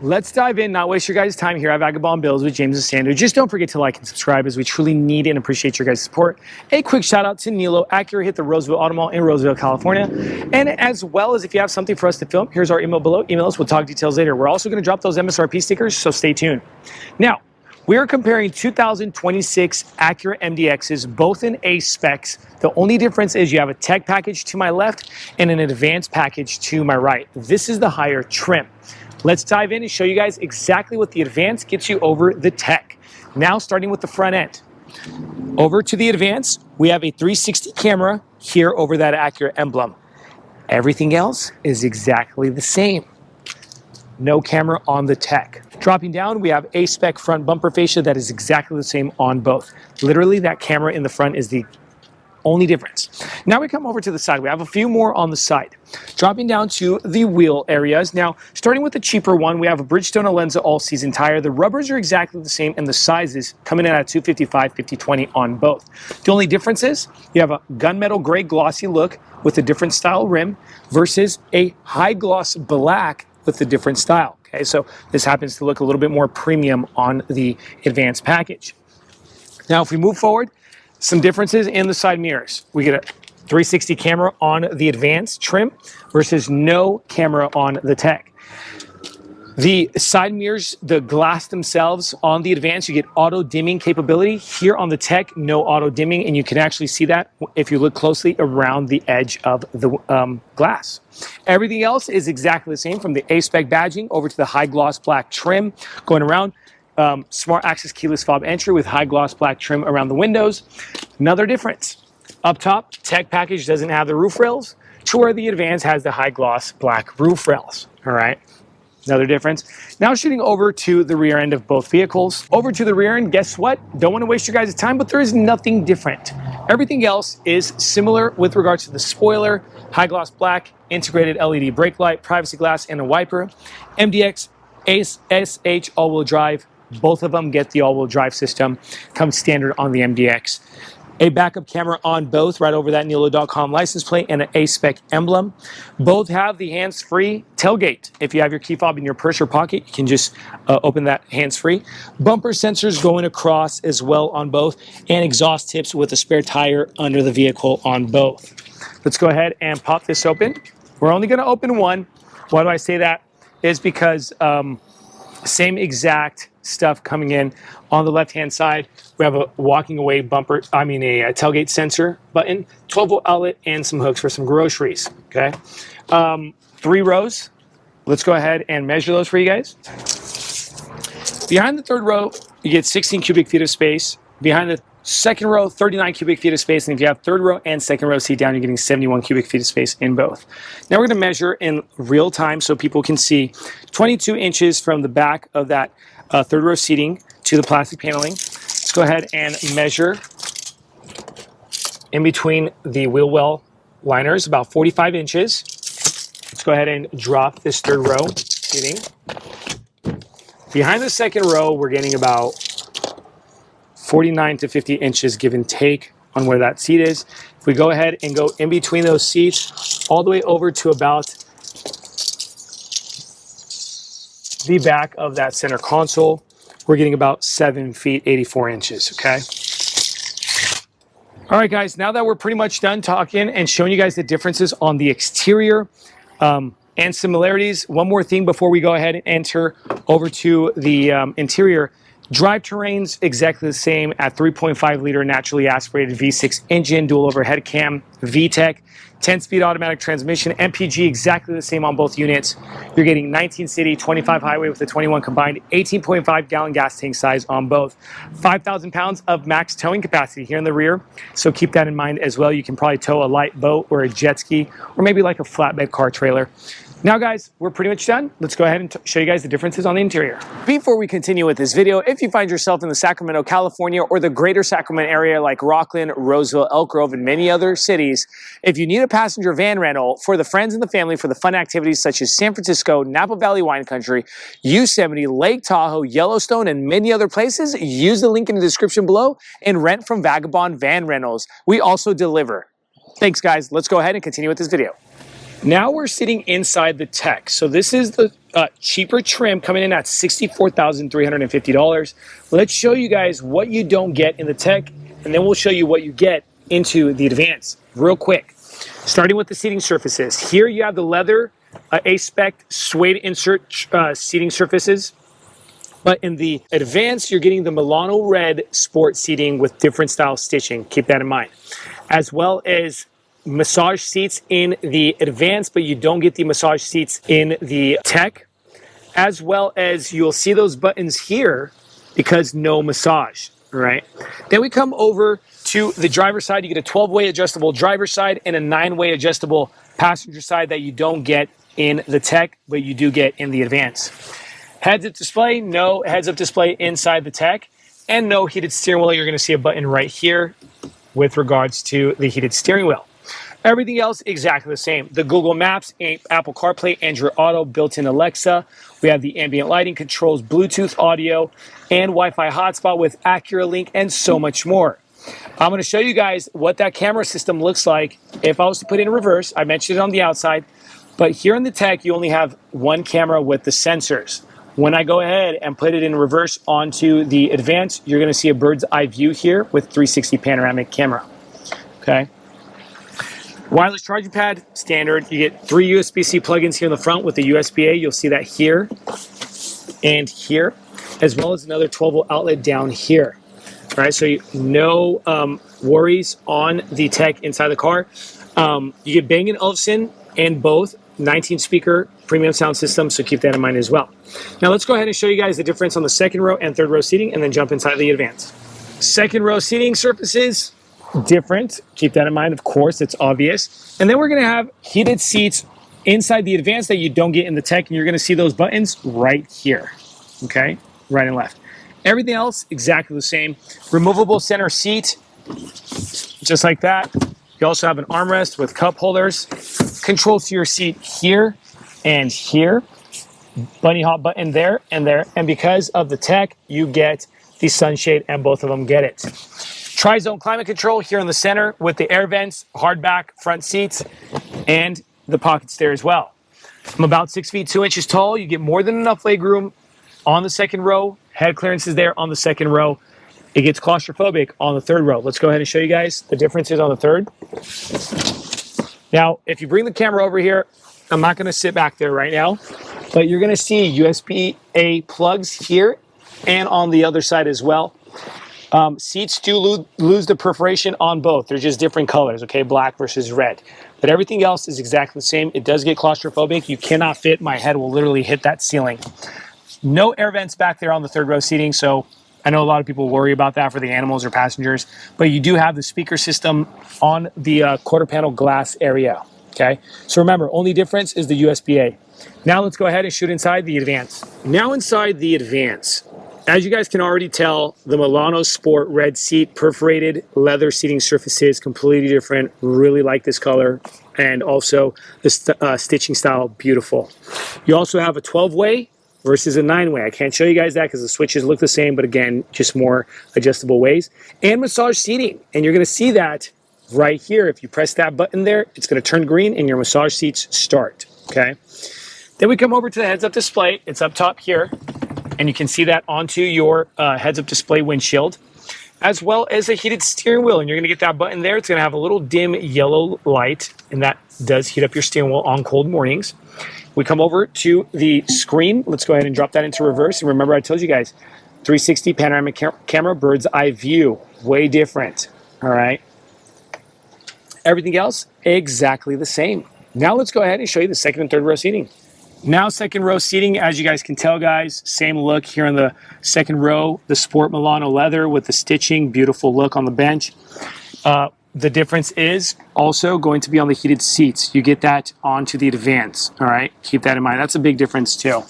Let's dive in, not waste your guys' time here at Vagabond Builds with James and Sandu. Just don't forget to like and subscribe as we truly need and appreciate your guys' support. A quick shout out to Nilo, Acura hit the Roseville Auto Mall in Roseville, California. And as well as if you have something for us to film, here's our email below. Email us, we'll talk details later. We're also going to drop those MSRP stickers, so stay tuned. Now, we are comparing 2026 Acura MDXs, both in A-specs. The only difference is you have a tech package to my left and an advanced package to my right. This is the higher trim. Let's dive in and show you guys exactly what the advanced gets you over the tech. Now, starting with the front end. Over to the advanced, we have a 360 camera here over that Acura emblem. Everything else is exactly the same. No camera on the tech. Dropping down, we have A-spec front bumper fascia that is exactly the same on both. Literally, that camera in the front is the only difference. Now we come over to the side. We have a few more on the side. Dropping down to the wheel areas. Now, starting with the cheaper one, we have a Bridgestone Alenza all-season tire. The rubbers are exactly the same, and the sizes coming in at 255, 50/20 on both. The only difference is you have a gunmetal gray glossy look with a different style rim versus a high gloss black with a different style. Okay, so this happens to look a little bit more premium on the advanced package. Now, if we move forward, some differences in the side mirrors. We get a 360 camera on the advanced trim versus no camera on the tech. The side mirrors, the glass themselves on the advanced, you get auto dimming capability. Here on the tech, no auto dimming, and you can actually see that if you look closely around the edge of the glass. Everything else is exactly the same, from the A-spec badging over to the high gloss black trim going around. Smart access keyless fob entry with high gloss black trim around the windows. Another difference. Up top, tech package doesn't have the roof rails, to where the advanced has the high gloss black roof rails. All right. Another difference. Now shooting over to the rear end of both vehicles. Over to the rear end, guess what? Don't want to waste your guys' time, but there is nothing different. Everything else is similar with regards to the spoiler, high gloss black, integrated LED brake light, privacy glass, and a wiper. MDX ACE all-wheel drive. Both of them get the all-wheel drive system. Comes standard on the MDX. A backup camera on both, right over that Nilo.com license plate, and an A-spec emblem. Both have the hands-free tailgate. If you have your key fob in your purse or pocket, you can just open that hands-free. Bumper sensors going across as well on both, and exhaust tips with a spare tire under the vehicle on both. Let's go ahead and pop this open. We're only going to open one. Why do I say that? Is because same exact stuff coming in. On the left-hand side, we have a walking away bumper, a tailgate sensor button, 12-volt outlet, and some hooks for some groceries, okay? 3 rows. Let's go ahead and measure those for you guys. Behind the third row, you get 16 cubic feet of space. Behind the second row, 39 cubic feet of space. And if you have third row and second row seat down, you're getting 71 cubic feet of space in both. Now we're going to measure in real time so people can see 22 inches from the back of that third row seating to the plastic paneling. Let's go ahead and measure in between the wheel well liners, about 45 inches. Let's go ahead and drop this third row seating. Behind the second row, we're getting about 49 to 50 inches, give and take, on where that seat is. If we go ahead and go in between those seats, all the way over to about the back of that center console, we're getting about 7 feet, 84 inches, okay? All right, guys, now that we're pretty much done talking and showing you guys the differences on the exterior and similarities, one more thing before we go ahead and enter over to the interior. Drivetrain's exactly the same at 3.5 liter naturally aspirated V6 engine, dual overhead cam, VTEC, 10-speed automatic transmission, MPG exactly the same on both units. You're getting 19 city, 25 highway with a 21 combined, 18.5 gallon gas tank size on both. 5,000 pounds of max towing capacity here in the rear, so keep that in mind as well. You can probably tow a light boat or a jet ski or maybe like a flatbed car trailer. Now, guys, we're pretty much done. Let's go ahead and show you guys the differences on the interior. Before we continue with this video, if you find yourself in the Sacramento, California, or the greater Sacramento area like Rockland, Roseville, Elk Grove, and many other cities, if you need a passenger van rental for the friends and the family for the fun activities such as San Francisco, Napa Valley Wine Country, Yosemite, Lake Tahoe, Yellowstone, and many other places, use the link in the description below and rent from Vagabond Van Rentals. We also deliver. Thanks, guys. Let's go ahead and continue with this video. Now we're sitting inside the tech. So this is the cheaper trim coming in at $64,350. Let's show you guys what you don't get in the tech, and then we'll show you what you get into the advance real quick. Starting with the seating surfaces. Here you have the leather A-spec suede insert seating surfaces. But in the advance, you're getting the Milano red sport seating with different style stitching. Keep that in mind. As well as massage seats in the advance, but you don't get the massage seats in the tech. As well as you'll see those buttons here because no massage, right? Then we come over to the driver's side. You get a 12-way adjustable driver's side and a 9-way adjustable passenger side that you don't get in the tech, but you do get in the advance. Heads-up display, no heads-up display inside the tech, and no heated steering wheel. You're going to see a button right here with regards to the heated steering wheel. Everything else exactly the same. The Google Maps, Apple CarPlay, Android Auto, built-in Alexa. We have the ambient lighting controls, Bluetooth audio, and Wi-Fi hotspot with Acura Link, and so much more. I'm going to show you guys what that camera system looks like if I was to put it in reverse. I mentioned it on the outside, but here in the tech, you only have one camera with the sensors. When I go ahead and put it in reverse onto the advance, you're going to see a bird's eye view here with 360 panoramic camera. Okay. Wireless charging pad, standard. You get 3 USB-C plugins here in the front with the USB-A. You'll see that here and here, as well as another 12-volt outlet down here. All right, so no worries on the tech inside the car. You get Bang & Olufsen and both 19-speaker premium sound system, so keep that in mind as well. Now let's go ahead and show you guys the difference on the second row and third row seating, and then jump inside the advance. Second row seating surfaces, different. Keep that in mind, of course, it's obvious. And then we're going to have heated seats inside the advance that you don't get in the tech, and you're going to see those buttons right here, okay, right and left. Everything else exactly the same. Removable center seat, just like that. You also have an armrest with cup holders, controls to your seat here and here, bunny hop button there and there, and because of the tech, you get the sunshade, and both of them get it. Tri-zone climate control here in the center with the air vents, hardback front seats, and the pockets there as well. I'm about 6 feet 2 inches tall. You get more than enough legroom on the second row. Head clearance is there on the second row. It gets claustrophobic on the third row. Let's go ahead and show you guys the differences on the third. Now, if you bring the camera over here, I'm not going to sit back there right now, but you're going to see USB-A plugs here and on the other side as well. Seats do lose the perforation on both. They're just different colors, okay? Black versus red. But everything else is exactly the same. It does get claustrophobic. You cannot fit. My head will literally hit that ceiling. No air vents back there on the third row seating, so I know a lot of people worry about that for the animals or passengers, but you do have the speaker system on the quarter panel glass area, okay? So remember, only difference is the USB-A. Now let's go ahead and shoot inside the advance. Now inside the advance, as you guys can already tell, the Milano Sport red seat, perforated leather seating surfaces, completely different. Really like this color, and also the stitching style, beautiful. You also have a 12-way versus a 9-way. I can't show you guys that because the switches look the same, but again, just more adjustable ways. And massage seating, and you're going to see that right here. If you press that button there, it's going to turn green and your massage seats start, okay? Then we come over to the heads-up display. It's up top here, and you can see that onto your heads-up display windshield, as well as a heated steering wheel. And you're going to get that button there. It's going to have a little dim yellow light, and that does heat up your steering wheel on cold mornings. We come over to the screen. Let's go ahead and drop that into reverse. And remember, I told you guys, 360 panoramic camera, bird's eye view, way different, all right? Everything else, exactly the same. Now let's go ahead and show you the second and third row seating. Now second row seating, as you guys can tell, guys, same look here on the second row, the Sport Milano leather with the stitching, beautiful look on the bench. The difference is also going to be on the heated seats. You get that onto the advance, all right? Keep that in mind. That's a big difference too.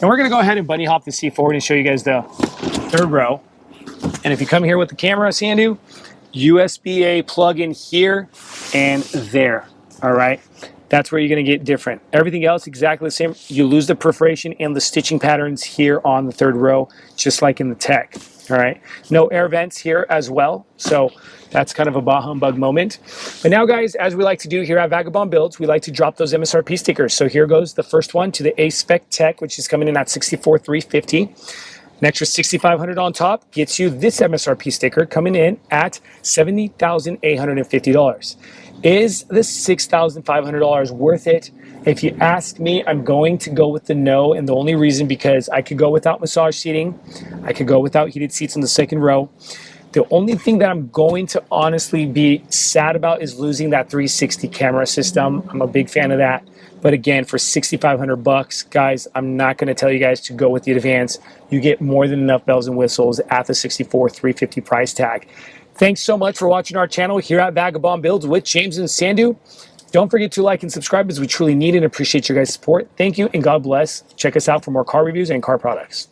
And we're gonna go ahead and bunny hop the seat forward and show you guys the third row. And if you come here with the camera, Sandu, USB-A plug in here and there, all right? That's where you're going to get different. Everything else exactly the same. You lose the perforation and the stitching patterns here on the third row, just like in the Tech. All right, no air vents here as well, so that's kind of a bah humbug moment. But now, guys, as we like to do here at Vagabond Builds, we like to drop those MSRP stickers. So here goes the first one to the A-spec Tech, which is coming in at $64,350. An extra $6,500 on top gets you this MSRP sticker coming in at $70,850. Is the $6,500 worth it? If you ask me, I'm going to go with the no, and the only reason because I could go without massage seating, I could go without heated seats in the second row. The only thing that I'm going to honestly be sad about is losing that 360 camera system. I'm a big fan of that. But again, for $6,500, guys, I'm not going to tell you guys to go with the Advance. You get more than enough bells and whistles at the $64,350 price tag. Thanks so much for watching our channel here at Vagabond Builds with James and Sandu. Don't forget to like and subscribe as we truly need and appreciate your guys' support. Thank you and God bless. Check us out for more car reviews and car products.